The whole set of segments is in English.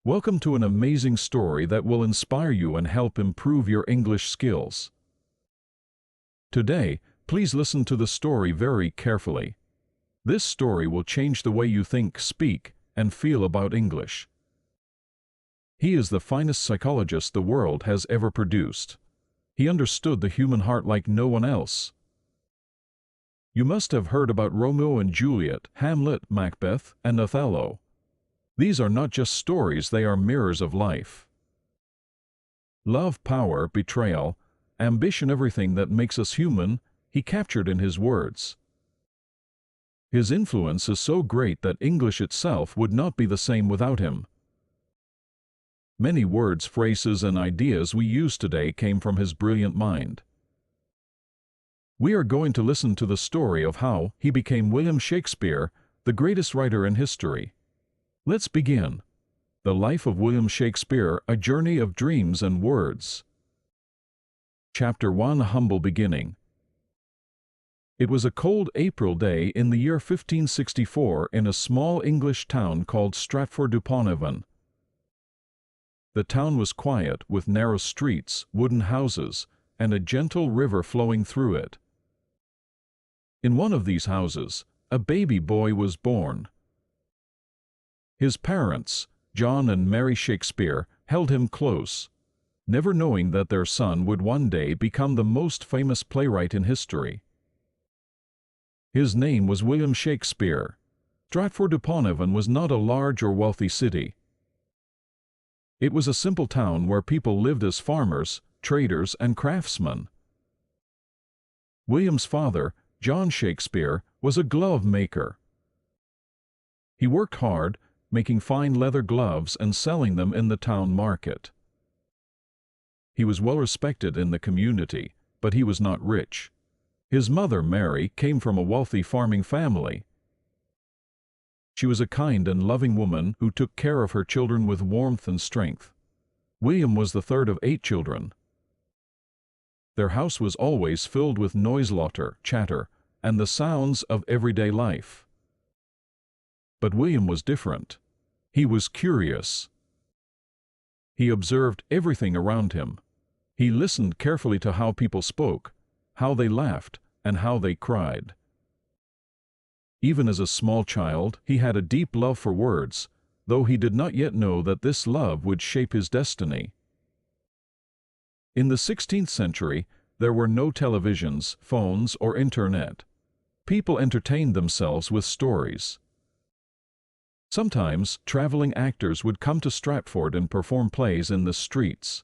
Welcome to an amazing story that will inspire you and help improve your English skills. Today, please listen to the story very carefully. This story will change the way you think, speak, and feel about English. He is the finest psychologist the world has ever produced. He understood the human heart like no one else. You must have heard about Romeo and Juliet, Hamlet, Macbeth, and Othello. These are not just stories, they are mirrors of life. Love, power, betrayal, ambition, everything that makes us human, he captured in his words. His influence is so great that English itself would not be the same without him. Many words, phrases, and ideas we use today came from his brilliant mind. We are going to listen to the story of how he became William Shakespeare, the greatest writer in history. Let's begin. The Life of William Shakespeare, a Journey of Dreams and Words. Chapter 1: Humble Beginning. It was a cold April day in the year 1564 in a small English town called Stratford-upon-Avon. The town was quiet, with narrow streets, wooden houses, and a gentle river flowing through it. In one of these houses, a baby boy was born. His parents, John and Mary Shakespeare, held him close, never knowing that their son would one day become the most famous playwright in history. His name was William Shakespeare. Stratford-upon-Avon was not a large or wealthy city. It was a simple town where people lived as farmers, traders, and craftsmen. William's father, John Shakespeare, was a glove maker. He worked hard, making fine leather gloves and selling them in the town market. He was well respected in the community, but he was not rich. His mother, Mary, came from a wealthy farming family. She was a kind and loving woman who took care of her children with warmth and strength. William was the third of 8 children. Their house was always filled with noise, laughter, chatter, and the sounds of everyday life. But William was different. He was curious. He observed everything around him. He listened carefully to how people spoke, how they laughed, and how they cried. Even as a small child, he had a deep love for words, though he did not yet know that this love would shape his destiny. In the 16th century, there were no televisions, phones, or internet. People entertained themselves with stories. Sometimes, traveling actors would come to Stratford and perform plays in the streets.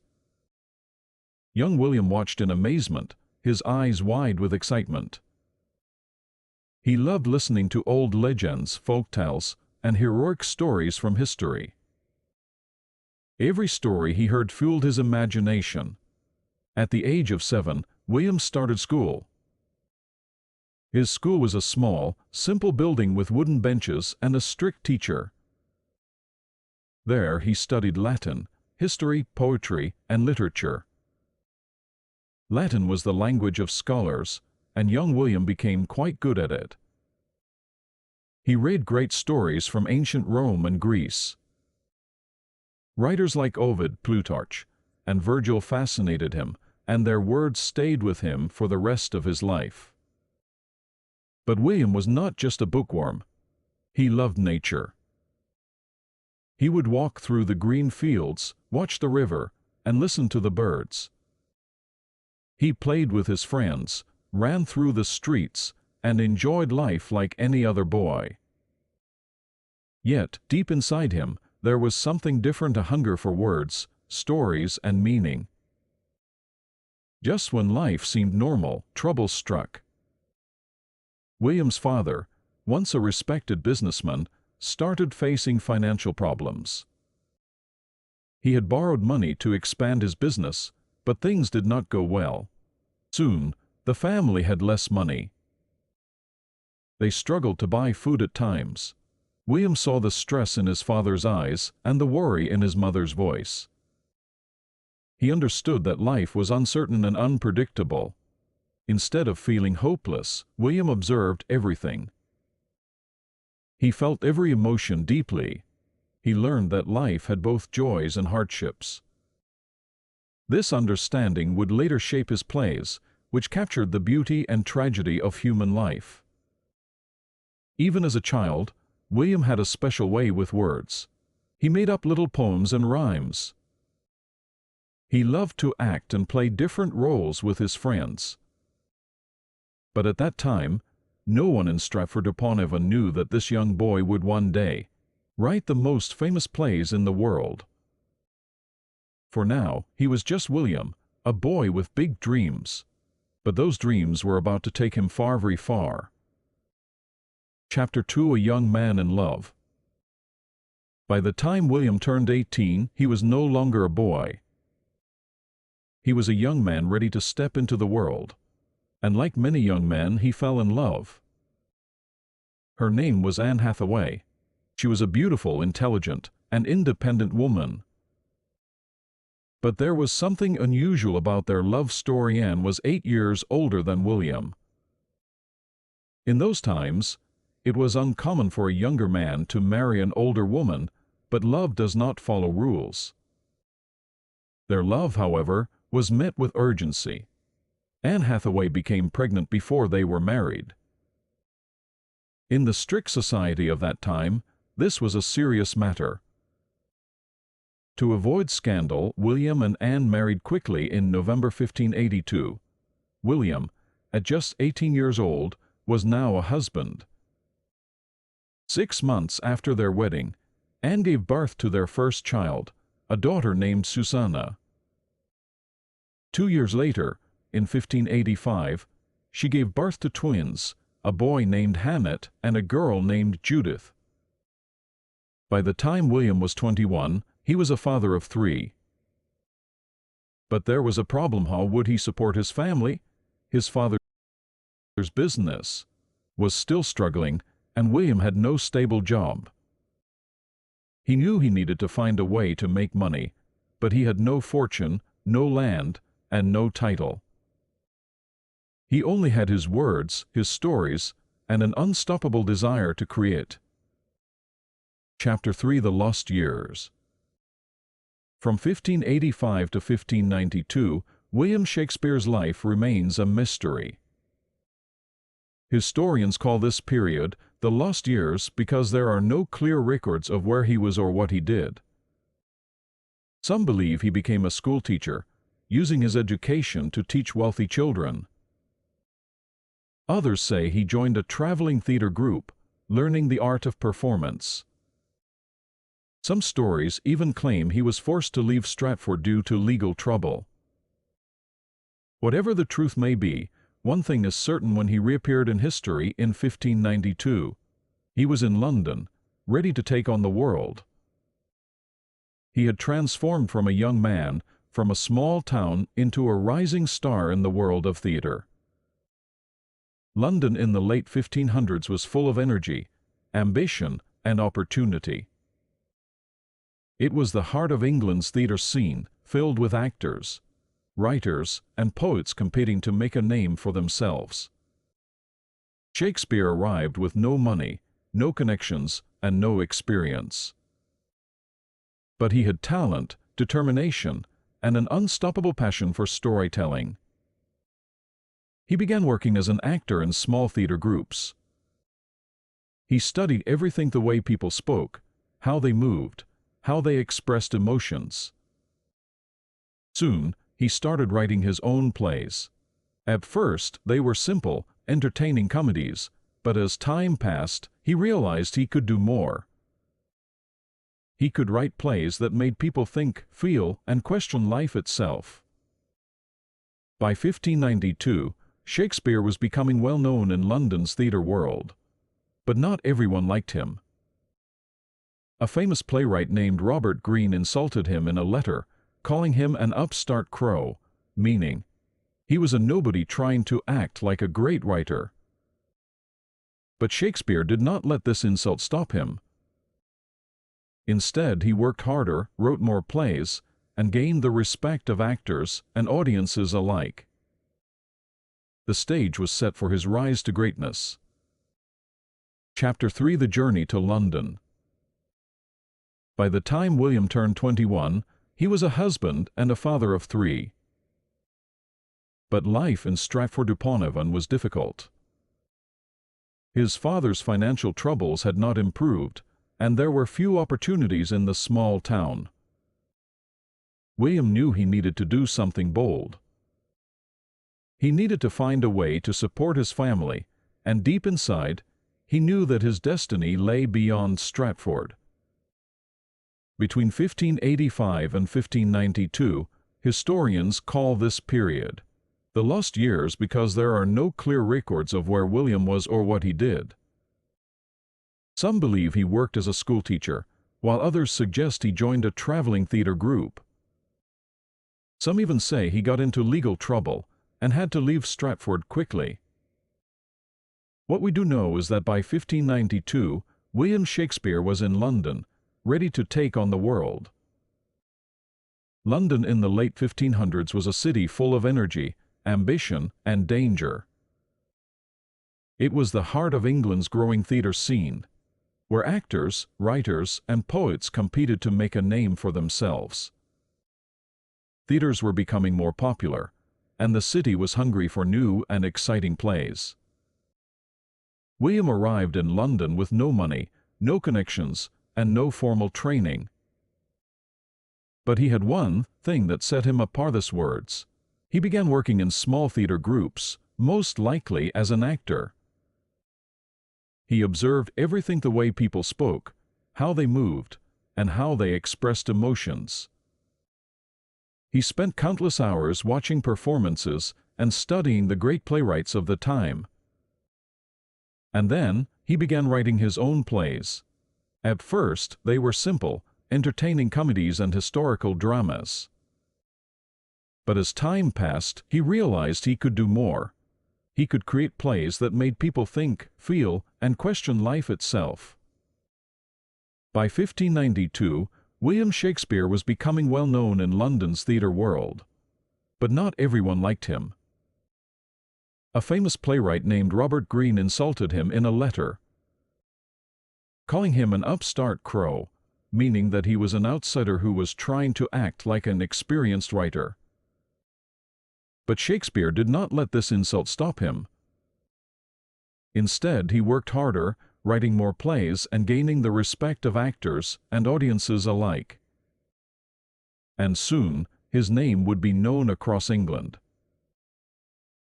Young William watched in amazement, his eyes wide with excitement. He loved listening to old legends, folktales, and heroic stories from history. Every story he heard fueled his imagination. At the age of 7, William started school. His school was a small, simple building with wooden benches and a strict teacher. There he studied Latin, history, poetry, and literature. Latin was the language of scholars, and young William became quite good at it. He read great stories from ancient Rome and Greece. Writers like Ovid, Plutarch, and Virgil fascinated him, and their words stayed with him for the rest of his life. But William was not just a bookworm. He loved nature. He would walk through the green fields, watch the river, and listen to the birds. He played with his friends, ran through the streets, and enjoyed life like any other boy. Yet, deep inside him, there was something different, a hunger for words, stories, and meaning. Just when life seemed normal, trouble struck. William's father, once a respected businessman, started facing financial problems. He had borrowed money to expand his business, but things did not go well. Soon, the family had less money. They struggled to buy food at times. William saw the stress in his father's eyes and the worry in his mother's voice. He understood that life was uncertain and unpredictable. Instead of feeling hopeless, William observed everything. He felt every emotion deeply. He learned that life had both joys and hardships. This understanding would later shape his plays, which captured the beauty and tragedy of human life. Even as a child, William had a special way with words. He made up little poems and rhymes. He loved to act and play different roles with his friends. But at that time, no one in Stratford-upon-Avon knew that this young boy would one day write the most famous plays in the world. For now, he was just William, a boy with big dreams. But those dreams were about to take him far, very far. Chapter 2: A Young Man in Love. By the time William turned 18, he was no longer a boy. He was a young man ready to step into the world. And like many young men, he fell in love. Her name was Anne Hathaway. She was a beautiful, intelligent, and independent woman. But there was something unusual about their love story. Anne was 8 years older than William. In those times, it was uncommon for a younger man to marry an older woman, but love does not follow rules. Their love, however, was met with urgency. Anne Hathaway became pregnant before they were married. In the strict society of that time, this was a serious matter. To avoid scandal, William and Anne married quickly in November 1582. William, at just 18 years old, was now a husband. 6 months after their wedding, Anne gave birth to their first child, a daughter named Susanna. 2 years later, in 1585, she gave birth to twins, a boy named Hanet and a girl named Judith. By the time William was 21, he was a father of 3. But there was a problem. How would he support his family? His father's business was still struggling, and William had no stable job. He knew he needed to find a way to make money, but he had no fortune, no land, and no title. He only had his words, his stories, and an unstoppable desire to create. Chapter 3: The Lost Years. From 1585 to 1592, William Shakespeare's life remains a mystery. Historians call this period the Lost Years because there are no clear records of where he was or what he did. Some believe he became a schoolteacher, using his education to teach wealthy children. Others say he joined a traveling theater group, learning the art of performance. Some stories even claim he was forced to leave Stratford due to legal trouble. Whatever the truth may be, one thing is certain: when he reappeared in history in 1592, he was in London, ready to take on the world. He had transformed from a young man, from a small town, into a rising star in the world of theater. London in the late 1500s was full of energy, ambition, and opportunity. It was the heart of England's theatre scene, filled with actors, writers, and poets competing to make a name for themselves. Shakespeare arrived with no money, no connections, and no experience. But he had talent, determination, and an unstoppable passion for storytelling. He began working as an actor in small theater groups. He studied everything: the way people spoke, how they moved, how they expressed emotions. Soon, he started writing his own plays. At first, they were simple, entertaining comedies, but as time passed, he realized he could do more. He could write plays that made people think, feel, and question life itself. By 1592, Shakespeare was becoming well known in London's theatre world. But not everyone liked him. A famous playwright named Robert Greene insulted him in a letter, calling him an upstart crow, meaning he was a nobody trying to act like a great writer. But Shakespeare did not let this insult stop him. Instead, he worked harder, wrote more plays, and gained the respect of actors and audiences alike. The stage was set for his rise to greatness. Chapter 3: The Journey to London. By the time William turned 21, he was a husband and a father of 3. But life in Stratford-upon-Avon was difficult. His father's financial troubles had not improved, and there were few opportunities in the small town. William knew he needed to do something bold. He needed to find a way to support his family, and deep inside, he knew that his destiny lay beyond Stratford. Between 1585 and 1592, historians call this period the lost years because there are no clear records of where William was or what he did. Some believe he worked as a schoolteacher, while others suggest he joined a traveling theater group. Some even say he got into legal trouble and had to leave Stratford quickly. What we do know is that by 1592, William Shakespeare was in London, ready to take on the world. London in the late 1500s was a city full of energy, ambition, and danger. It was the heart of England's growing theatre scene, where actors, writers, and poets competed to make a name for themselves. Theatres were becoming more popular, and the city was hungry for new and exciting plays. William arrived in London with no money, no connections, and no formal training. But he had one thing that set him apart: this words. He began working in small theater groups, most likely as an actor. He observed everything: the way people spoke, how they moved, and how they expressed emotions. He spent countless hours watching performances and studying the great playwrights of the time. And then he began writing his own plays. At first, they were simple, entertaining comedies and historical dramas. But as time passed, he realized he could do more. He could create plays that made people think, feel, and question life itself. By 1592, William Shakespeare was becoming well known in London's theatre world. But not everyone liked him. A famous playwright named Robert Greene insulted him in a letter, calling him an upstart crow, meaning that he was an outsider who was trying to act like an experienced writer. But Shakespeare did not let this insult stop him. Instead, he worked harder, writing more plays and gaining the respect of actors and audiences alike. And soon, his name would be known across England.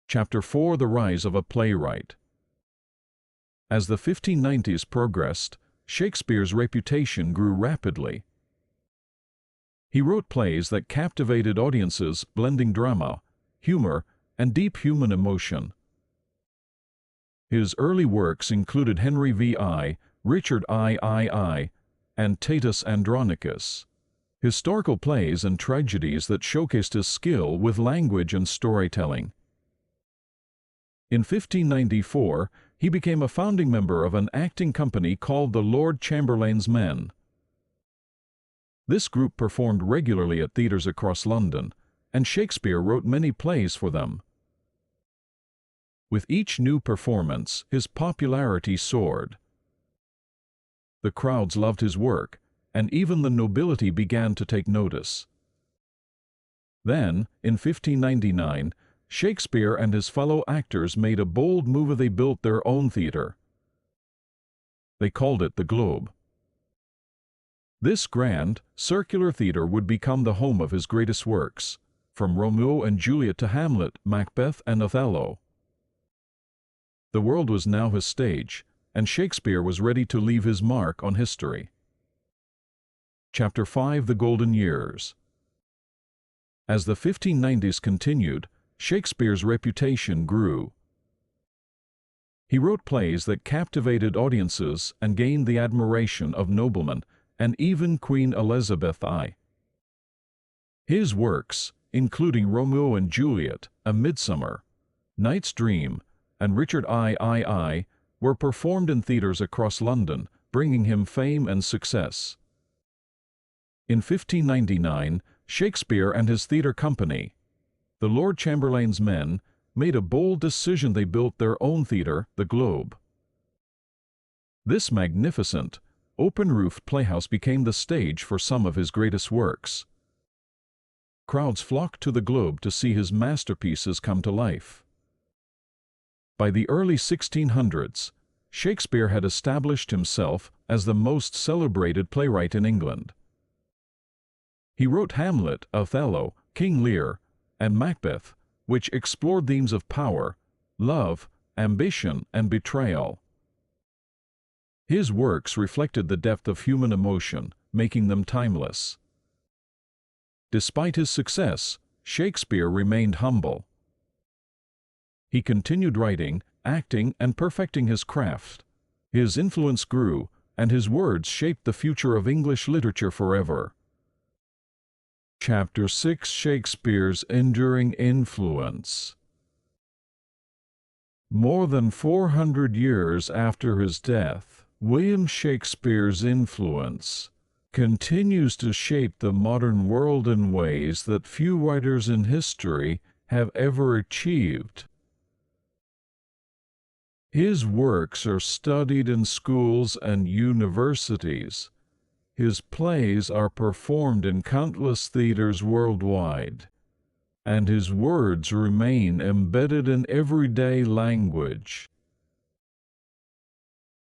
Chapter 4: The Rise of a Playwright. As the 1590s progressed, Shakespeare's reputation grew rapidly. He wrote plays that captivated audiences, blending drama, humor, and deep human emotion. His early works included Henry V.I., Richard III, and Titus Andronicus, historical plays and tragedies that showcased his skill with language and storytelling. In 1594, he became a founding member of an acting company called the Lord Chamberlain's Men. This group performed regularly at theatres across London, and Shakespeare wrote many plays for them. With each new performance, his popularity soared. The crowds loved his work, and even the nobility began to take notice. Then, in 1599, Shakespeare and his fellow actors made a bold move. They built their own theatre. They called it the Globe. This grand, circular theatre would become the home of his greatest works, from Romeo and Juliet to Hamlet, Macbeth, and Othello. The world was now his stage, and Shakespeare was ready to leave his mark on history. Chapter 5: The Golden Years. As the 1590s continued, Shakespeare's reputation grew. He wrote plays that captivated audiences and gained the admiration of noblemen and even Queen Elizabeth I. His works, including Romeo and Juliet, A Midsummer, Knight's Dream, and Richard III, were performed in theatres across London, bringing him fame and success. In 1599, Shakespeare and his theatre company, the Lord Chamberlain's Men, made a bold decision. They built their own theatre, the Globe. This magnificent, open-roofed playhouse became the stage for some of his greatest works. Crowds flocked to the Globe to see his masterpieces come to life. By the early 1600s, Shakespeare had established himself as the most celebrated playwright in England. He wrote Hamlet, Othello, King Lear, and Macbeth, which explored themes of power, love, ambition, and betrayal. His works reflected the depth of human emotion, making them timeless. Despite his success, Shakespeare remained humble. He continued writing, acting, and perfecting his craft. His influence grew, and his words shaped the future of English literature forever. Chapter 6: Shakespeare's Enduring Influence. More than 400 years after his death, William Shakespeare's influence continues to shape the modern world in ways that few writers in history have ever achieved. His works are studied in schools and universities. His plays are performed in countless theaters worldwide, and his words remain embedded in everyday language.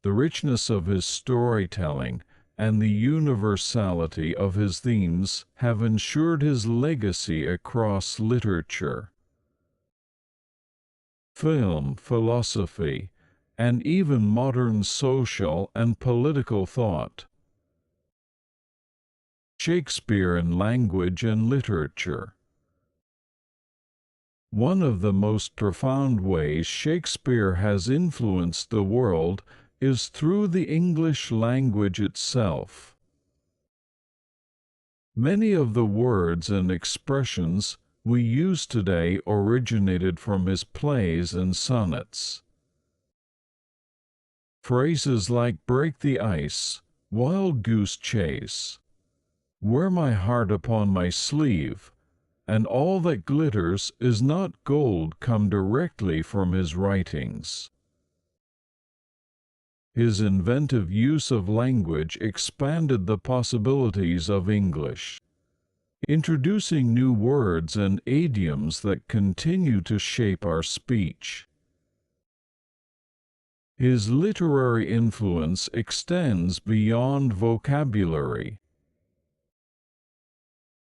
The richness of his storytelling and the universality of his themes have ensured his legacy across literature, film, philosophy, and even modern social and political thought. Shakespeare in language and literature. One of the most profound ways Shakespeare has influenced the world is through the English language itself. Many of the words and expressions we use today originated from his plays and sonnets. Phrases like "break the ice," "wild goose chase," "wear my heart upon my sleeve," and "all that glitters is not gold" come directly from his writings. His inventive use of language expanded the possibilities of English, introducing new words and idioms that continue to shape our speech. His literary influence extends beyond vocabulary.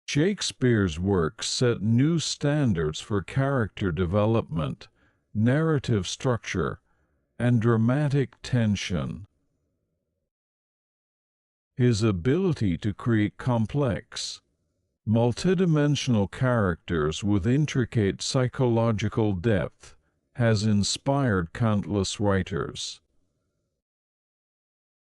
Shakespeare's works set new standards for character development, narrative structure, and dramatic tension. His ability to create complex, multidimensional characters with intricate psychological depth has inspired countless writers.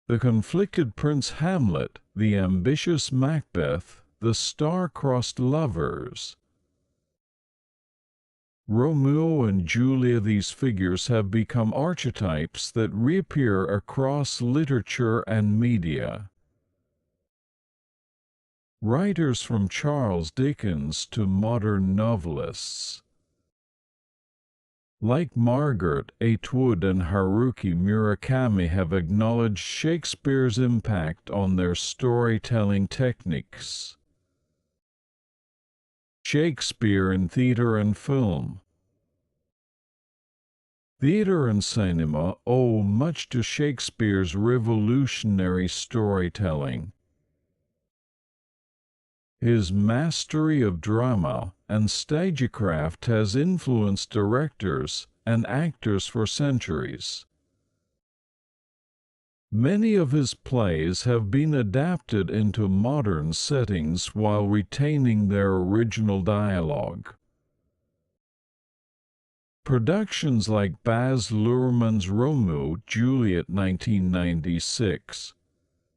The conflicted Prince Hamlet, the ambitious Macbeth, the star-crossed lovers, Romeo and Julia, these figures have become archetypes that reappear across literature and media. Writers from Charles Dickens to modern novelists like Margaret Atwood and Haruki Murakami have acknowledged Shakespeare's impact on their storytelling techniques. Shakespeare in theater and film. Theater and cinema owe much to Shakespeare's revolutionary storytelling. His mastery of drama and stagecraft has influenced directors and actors for centuries. Many of his plays have been adapted into modern settings while retaining their original dialogue. Productions like Baz Luhrmann's Romeo and Juliet 1996,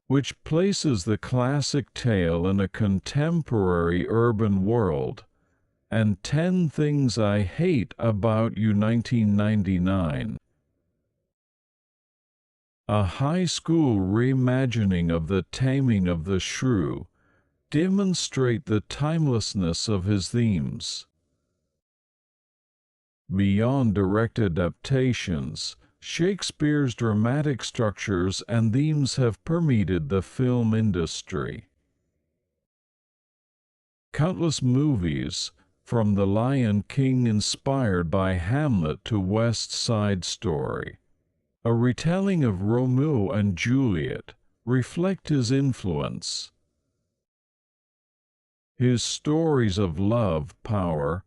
which places the classic tale in a contemporary urban world, and 10 Things I Hate About You 1999, a high school reimagining of The Taming of the Shrew, demonstrate the timelessness of his themes. Beyond direct adaptations, Shakespeare's dramatic structures and themes have permeated the film industry. Countless movies, from The Lion King inspired by Hamlet to West Side Story, a retelling of Romeo and Juliet, reflect his influence. His stories of love, power,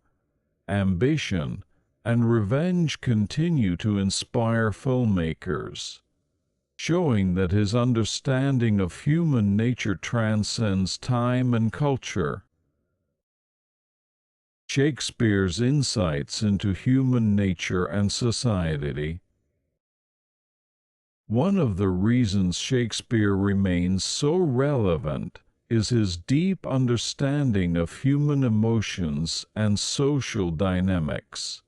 ambition, and revenge continue to inspire filmmakers, showing that his understanding of human nature transcends time and culture. Shakespeare's insights into human nature and society. One of the reasons Shakespeare remains so relevant is his deep understanding of human emotions and social dynamics.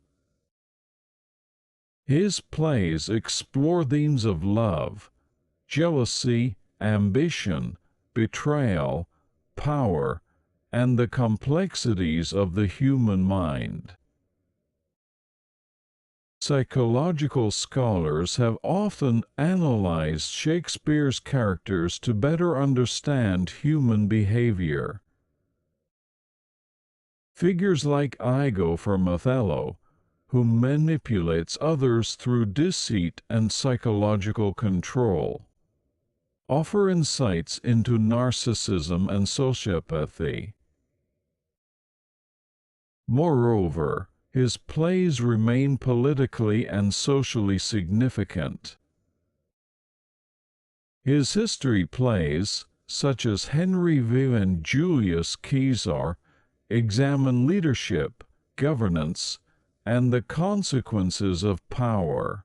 His plays explore themes of love, jealousy, ambition, betrayal, power, and the complexities of the human mind. Psychological scholars have often analyzed Shakespeare's characters to better understand human behavior. Figures like Iago from Othello, who manipulates others through deceit and psychological control, offer insights into narcissism and sociopathy. Moreover, his plays remain politically and socially significant. His history plays, such as Henry V and Julius Caesar, examine leadership, governance, and the consequences of power.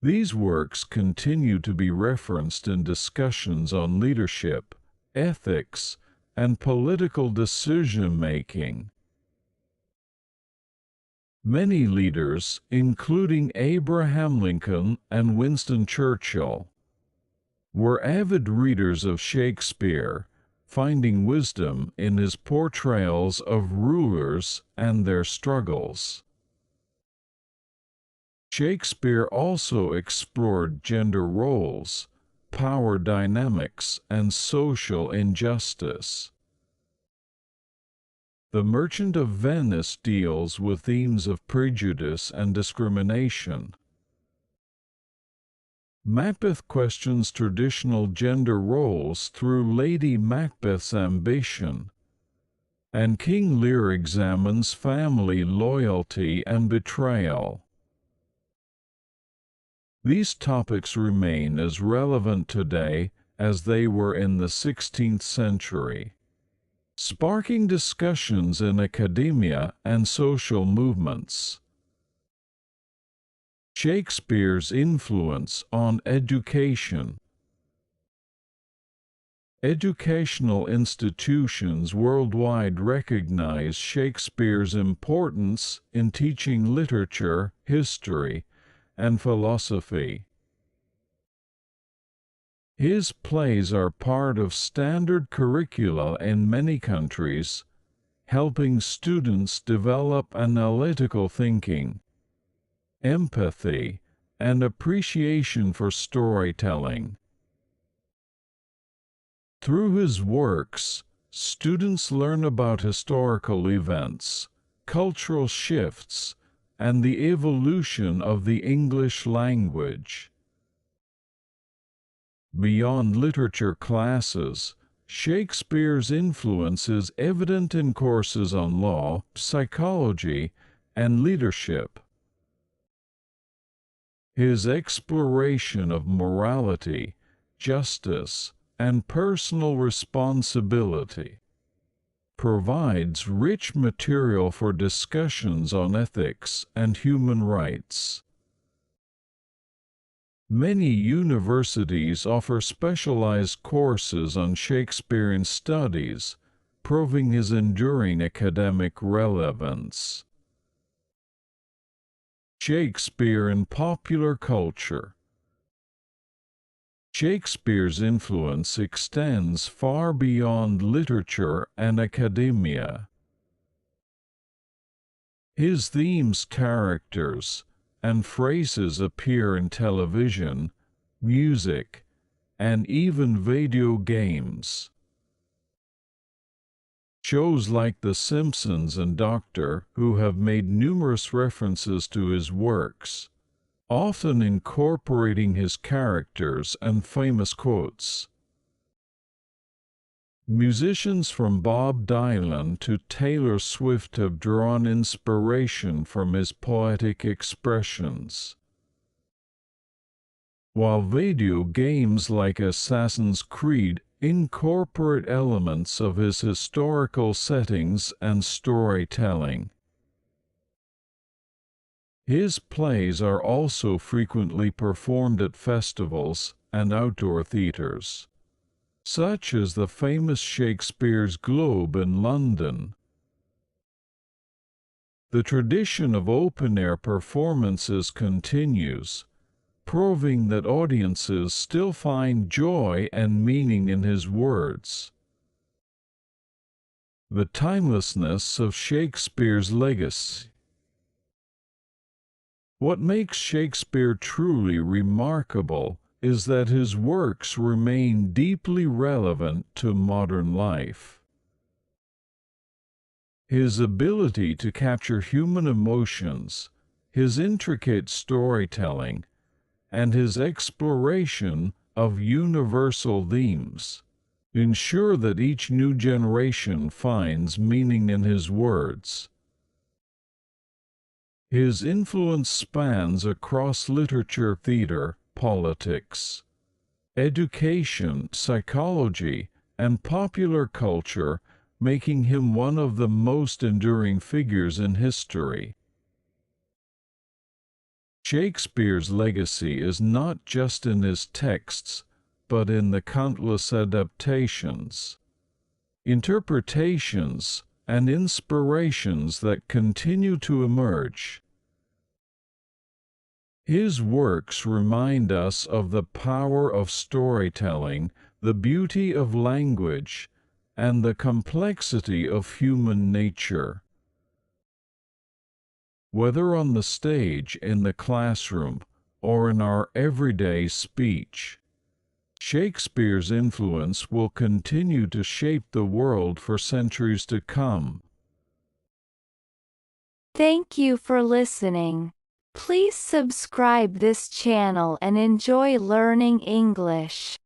These works continue to be referenced in discussions on leadership, ethics, and political decision-making. Many leaders, including Abraham Lincoln and Winston Churchill, were avid readers of Shakespeare, finding wisdom in his portrayals of rulers and their struggles. Shakespeare also explored gender roles, power dynamics, and social injustice. The Merchant of Venice deals with themes of prejudice and discrimination. Macbeth questions traditional gender roles through Lady Macbeth's ambition, and King Lear examines family loyalty and betrayal. These topics remain as relevant today as they were in the 16th century, sparking discussions in academia and social movements. Shakespeare's influence on education. Educational institutions worldwide recognize Shakespeare's importance in teaching literature, history, and philosophy. His plays are part of standard curricula in many countries, helping students develop analytical thinking, empathy, and appreciation for storytelling. Through his works, students learn about historical events, cultural shifts, and the evolution of the English language. Beyond literature classes, Shakespeare's influence is evident in courses on law, psychology, and leadership. His exploration of morality, justice, and personal responsibility provides rich material for discussions on ethics and human rights. Many universities offer specialized courses on Shakespearean studies, proving his enduring academic relevance. Shakespeare in popular culture. Shakespeare's influence extends far beyond literature and academia. His themes, characters, and phrases appear in television, music, and even video games. Shows like The Simpsons and Doctor Who have made numerous references to his works, often incorporating his characters and famous quotes. Musicians from Bob Dylan to Taylor Swift have drawn inspiration from his poetic expressions, while video games like Assassin's Creed incorporate elements of his historical settings and storytelling. His plays are also frequently performed at festivals and outdoor theatres, such as the famous Shakespeare's Globe in London. The tradition of open-air performances continues, proving that audiences still find joy and meaning in his words. The timelessness of Shakespeare's legacy. What makes Shakespeare truly remarkable is that his works remain deeply relevant to modern life. His ability to capture human emotions, his intricate storytelling, and his exploration of universal themes ensure that each new generation finds meaning in his words. His influence spans across literature, theater, politics, education, psychology, and popular culture, making him one of the most enduring figures in history. Shakespeare's legacy is not just in his texts, but in the countless adaptations, interpretations, and inspirations that continue to emerge. His works remind us of the power of storytelling, the beauty of language, and the complexity of human nature. Whether on the stage, in the classroom, or in our everyday speech, Shakespeare's influence will continue to shape the world for centuries to come. Thank you for listening. Please subscribe this channel and enjoy learning English.